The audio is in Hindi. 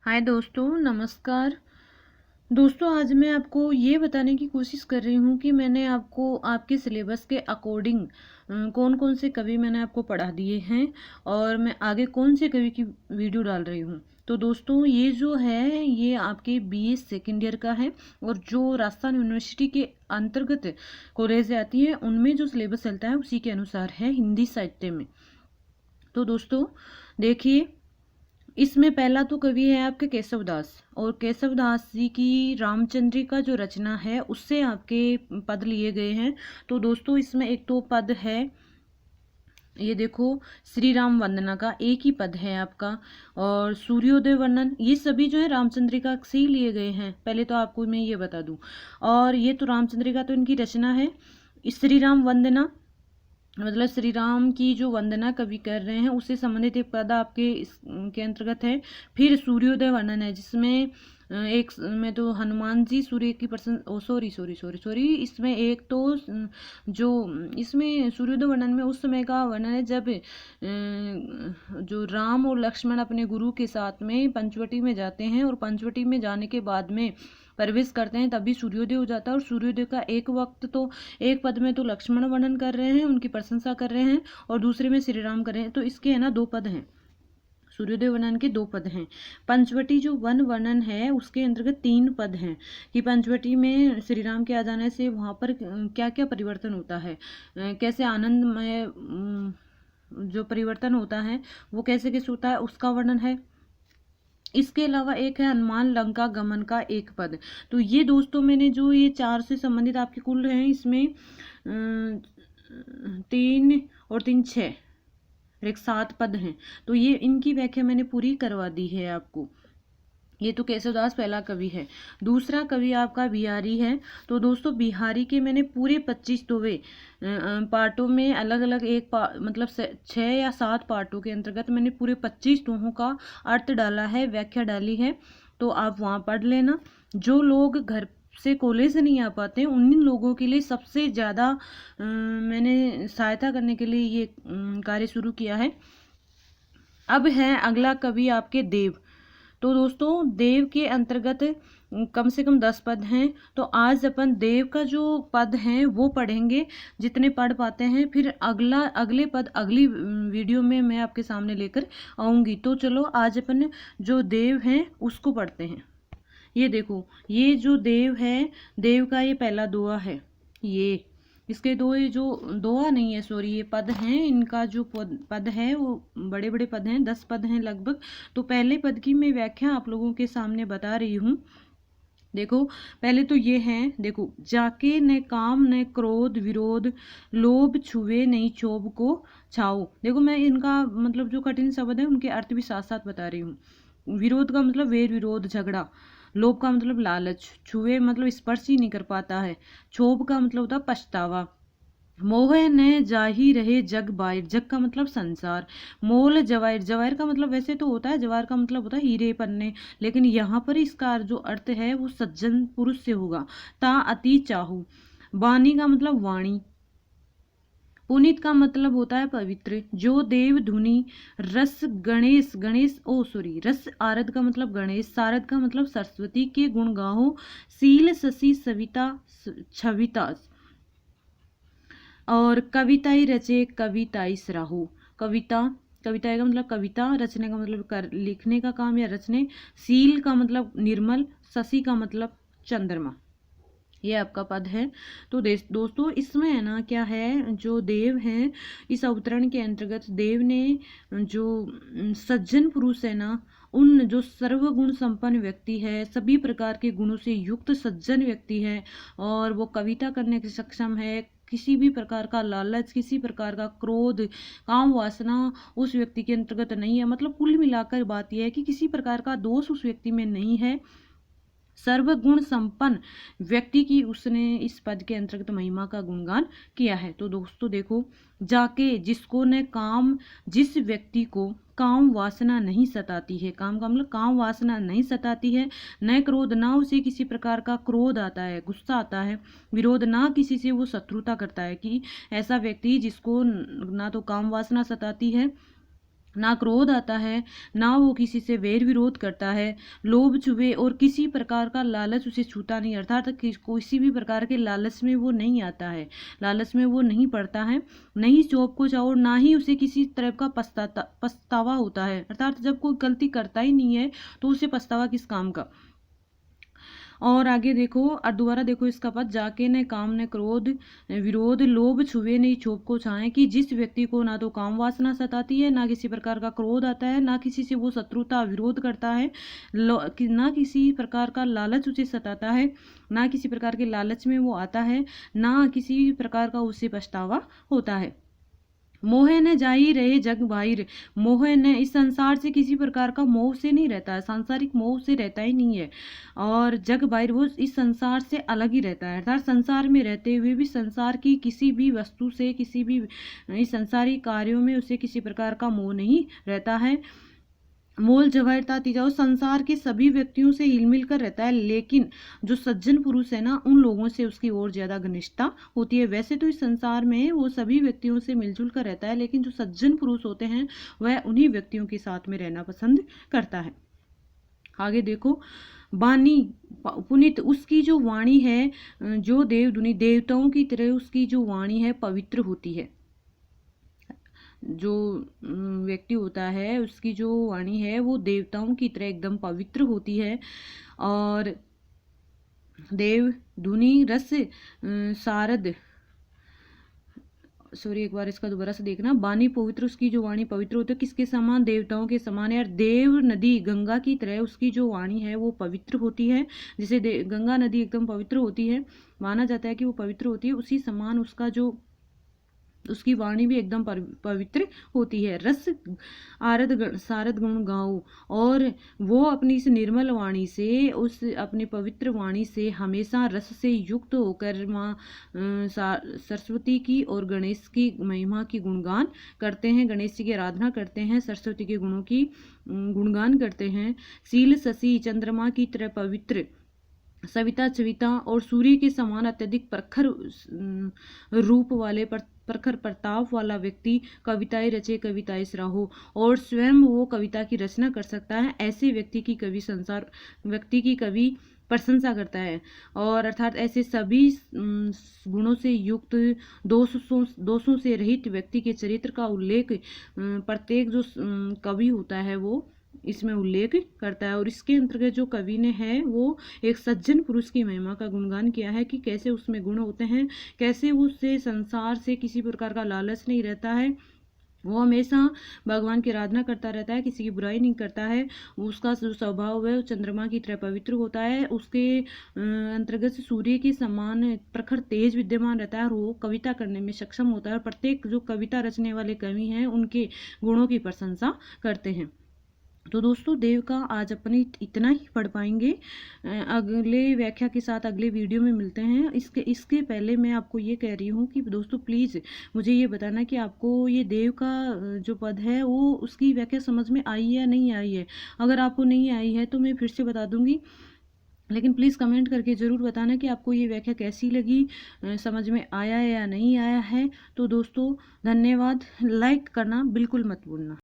हाय दोस्तों, नमस्कार। दोस्तों, आज मैं आपको ये बताने की कोशिश कर रही हूँ कि मैंने आपको आपके सिलेबस के अकॉर्डिंग कौन कौन से कवि मैंने आपको पढ़ा दिए हैं और मैं आगे कौन से कवि की वीडियो डाल रही हूँ। तो दोस्तों, ये जो है ये आपके बीए सेकेंड ईयर का है और जो राजस्थान यूनिवर्सिटी के अंतर्गत कॉलेज आती है उनमें जो सिलेबस चलता है उसी के अनुसार है हिंदी साहित्य में। तो दोस्तों देखिए, इसमें पहला तो कवि है आपके केशव दास, और केशव दास जी की रामचंद्रिका जो रचना है उससे आपके पद लिए गए हैं। तो दोस्तों, इसमें एक तो पद है, ये देखो, श्री राम वंदना का एक ही पद है आपका। और सूर्योदय वर्णन, ये सभी जो है रामचंद्रिका से ही लिए गए हैं, पहले तो आपको मैं ये बता दूं। और ये तो रामचंद्रिका तो इनकी रचना है। श्री राम वंदना मतलब श्री राम की जो वंदना कवि कर रहे हैं उससे संबंधित एक पद आपके के अंतर्गत है। फिर सूर्योदय वर्णन है जिसमें एक में तो हनुमान जी सूर्य की पर्सन, ओ सॉरी सॉरी सॉरी सॉरी, इसमें एक तो जो इसमें सूर्योदय वर्णन में उस समय का वर्णन है जब जो राम और लक्ष्मण अपने गुरु के साथ में पंचवटी में जाते हैं और पंचवटी में जाने के बाद में प्रवेश करते हैं तभी सूर्योदय हो जाता है। और सूर्योदय का एक वक्त तो एक पद में तो लक्ष्मण वर्णन कर रहे हैं, उनकी प्रशंसा कर रहे हैं, और दूसरे में श्री राम कर रहे हैं। तो इसके है ना दो पद हैं, सूर्योदय वर्णन के दो पद हैं। पंचवटी जो वन वर्णन है उसके अंतर्गत तीन पद हैं कि पंचवटी में श्री राम के आ जाने से वहाँ पर क्या क्या परिवर्तन होता है, कैसे आनंदमय जो परिवर्तन होता है वो कैसे कैसे होता है उसका वर्णन है। इसके अलावा एक है हनुमान लंका गमन का एक पद। तो ये दोस्तों मैंने जो ये चार से संबंधित आपके कुल हैं इसमें तीन और तीन छः और एक सात पद हैं। तो ये इनकी व्याख्या मैंने पूरी करवा दी है आपको। ये तो केशवदास पहला कवि है। दूसरा कवि आपका बिहारी है। तो दोस्तों, बिहारी के मैंने पूरे 25 दोहे पार्टों में अलग अलग मतलब 6 या 7 पार्टों के अंतर्गत मैंने पूरे 25 दोहों का अर्थ डाला है, व्याख्या डाली है। तो आप वहाँ पढ़ लेना। जो लोग घर से कॉलेज से नहीं आ पाते उन लोगों के लिए सबसे ज़्यादा मैंने सहायता करने के लिए ये कार्य शुरू किया है। अब है अगला कवि आपके देव। तो दोस्तों, देव के अंतर्गत कम से कम 10 पद हैं। तो आज अपन देव का जो पद हैं वो पढ़ेंगे जितने पढ़ पाते हैं। फिर अगले पद अगली वीडियो में मैं आपके सामने लेकर आऊँगी। तो चलो आज अपन जो देव हैं उसको पढ़ते हैं। ये देखो, ये जो देव है, देव का ये पहला दोहा है। ये इसके दो, ये जो दोहा नहीं है सॉरी, ये पद हैं, इनका जो पद है वो बड़े बड़े पद हैं, 10 पद हैं लगभग। तो पहले पद की मैं व्याख्या आप लोगों के सामने बता रही हूँ। देखो, पहले तो ये हैं, देखो, जाके न काम न क्रोध विरोध, लोभ छुए नहीं क्षोभ को छाओ। देखो, मैं इनका मतलब जो कठिन शब्द है उनके अर्थ भी साथ साथ बता रही हूँ। विरोध का मतलब वेर विरोध झगड़ा, लोभ का मतलब लालच, छुए मतलब स्पर्श ही नहीं कर पाता है, क्षोभ का मतलब होता पछतावा, मोह न जाही रहे जग बाहिर, जग का मतलब संसार, मोल जवाहिर, जवाहिर का मतलब वैसे तो होता है, जवाहिर का मतलब होता है हीरे पन्ने, लेकिन यहाँ पर इसका जो अर्थ है वो सज्जन पुरुष से होगा। ता अति चाहू, वाणी का मतलब वाणी, पुनीत का मतलब होता है पवित्र, जो देव धुनि, रस गणेश, रस आरद का मतलब गणेश, सारद का मतलब सरस्वती के गुण गाहो, सील शशि सविता छविता, और कविताई रचे कविताई सराहू। कविता का मतलब कविता, रचने का मतलब लिखने का काम या रचने, सील का मतलब निर्मल, शशि का मतलब चंद्रमा। ये आपका पद है। तो दोस्तों, इसमें है ना क्या है, जो देव हैं इस अवतरण के अंतर्गत देव ने जो सज्जन पुरुष है ना, उन जो सर्वगुण संपन्न व्यक्ति है, सभी प्रकार के गुणों से युक्त सज्जन व्यक्ति है, और वो कविता करने के सक्षम है, किसी भी प्रकार का लालच, किसी प्रकार का क्रोध, काम वासना उस व्यक्ति के अंतर्गत नहीं है। मतलब कुल मिलाकर बात यह है कि किसी प्रकार का दोष उस व्यक्ति में नहीं है, सर्वगुण संपन्न व्यक्ति की उसने इस पद के अंतर्गत महिमा का गुणगान किया है। तो दोस्तों देखो, जाके जिसको न काम, जिस व्यक्ति को काम वासना नहीं सताती है, काम का मतलब काम वासना नहीं सताती है, न क्रोध, ना उसे किसी प्रकार का क्रोध आता है, गुस्सा आता है, विरोध, ना किसी से वो शत्रुता करता है, कि ऐसा व्यक्ति जिसको ना तो काम वासना सताती है ना क्रोध आता है, ना वो किसी से वैर विरोध करता है, लोभ छुए और किसी प्रकार का लालच उसे छूता नहीं, अर्थात किसी भी प्रकार के लालच में वो नहीं आता है, लालच में वो नहीं पड़ता है, नहीं चौप को चाहो, ना ही उसे किसी तरह का पछतावा होता है, अर्थात जब कोई गलती करता ही नहीं है तो उसे पछतावा किस काम का। और आगे देखो और दोबारा देखो इसका पद, जाके न काम न क्रोध विरोध, लोभ छुए नहीं क्षोभ को छाए, कि जिस व्यक्ति को ना तो काम वासना सताती है, ना किसी प्रकार का क्रोध आता है, ना किसी से वो शत्रुता विरोध करता है, ना किसी प्रकार का लालच उसे सताता है, ना किसी प्रकार के लालच में वो आता है, ना किसी प्रकार का उसे पछतावा होता है। मोह न जाई रहे जग बाहिर, मोह न इस संसार से किसी प्रकार का मोह से नहीं रहता है, सांसारिक मोह से रहता ही नहीं है, और जग बाहिर वो इस संसार से अलग ही रहता है, अर्थात संसार में रहते हुए भी संसार की किसी भी वस्तु से, किसी भी इस संसारिक कार्यों में उसे किसी प्रकार का मोह नहीं रहता है। मोल जवाहरता तीजाओ, संसार के सभी व्यक्तियों से हिलमिल कर रहता है, लेकिन जो सज्जन पुरुष है ना, उन लोगों से उसकी और ज्यादा घनिष्ठता होती है। वैसे तो इस संसार में वो सभी व्यक्तियों से मिलजुल कर रहता है, लेकिन जो सज्जन पुरुष होते हैं वह उन्हीं व्यक्तियों के साथ में रहना पसंद करता है। आगे देखो, वाणी पुनित, उसकी जो वाणी है, जो देवदुनी देवताओं की तरह उसकी जो वाणी है पवित्र होती है। जो व्यक्ति होता है उसकी जो वाणी है वो देवताओं की तरह एकदम पवित्र होती है। और देव धुनि रस सारद, सॉरी एक बार इसका दोबारा से देखना, वाणी पवित्र, उसकी जो वाणी पवित्र होती है, किसके समान, देवताओं के समान है। देव नदी गंगा की तरह उसकी जो वाणी है वो पवित्र होती है, जैसे गंगा नदी एकदम पवित्र होती है, माना जाता है कि वो पवित्र होती है, उसी समान उसका जो उसकी वाणी भी एकदम पवित्र होती है। रस आरद सारद गुण गाओ, और वो अपनी इस निर्मल वाणी से, उस अपनी पवित्र वाणी से हमेशा रस से युक्त होकर माँ सरस्वती की और गणेश की महिमा की गुणगान करते हैं, गणेश जी की आराधना करते हैं, सरस्वती के गुणों की गुणगान करते हैं। शील शशि चंद्रमा की तरह पवित्र, सविता चविता और सूर्य के समान अत्यधिक प्रखर रूप वाले प्रखर प्रताप वाला व्यक्ति कविताएं रचे, कविताएं सराहो, और स्वयं वो कविता की रचना कर सकता है, ऐसे व्यक्ति की कवि प्रशंसा करता है। और अर्थात ऐसे सभी गुणों से युक्त, दोषों से रहित व्यक्ति के चरित्र का उल्लेख प्रत्येक जो कवि होता है वो इसमें उल्लेख करता है। और इसके अंतर्गत जो कवि ने है वो एक सज्जन पुरुष की महिमा का गुणगान किया है, कि कैसे उसमें गुण होते हैं, कैसे उससे संसार से किसी प्रकार का लालच नहीं रहता है, वो हमेशा भगवान की आराधना करता रहता है, किसी की बुराई नहीं करता है, उसका जो स्वभाव है वो चंद्रमा की तरह पवित्र होता है, उसके अंतर्गत से सूर्य के समान प्रखर तेज विद्यमान रहता है, और वो कविता करने में सक्षम होता है। प्रत्येक जो कविता रचने वाले कवि हैं उनके गुणों की प्रशंसा करते हैं। तो दोस्तों देव का आज अपने इतना ही पढ़ पाएंगे, अगले व्याख्या के साथ अगले वीडियो में मिलते हैं। इसके पहले मैं आपको ये कह रही हूँ कि दोस्तों प्लीज़ मुझे ये बताना कि आपको ये देव का जो पद है वो उसकी व्याख्या समझ में आई है या नहीं आई है। अगर आपको नहीं आई है तो मैं फिर से बता दूँगी, लेकिन प्लीज़ कमेंट करके ज़रूर बताना कि आपको ये व्याख्या कैसी लगी, समझ में आया या नहीं आया है। तो दोस्तों धन्यवाद, लाइक करना बिल्कुल मत भूलना।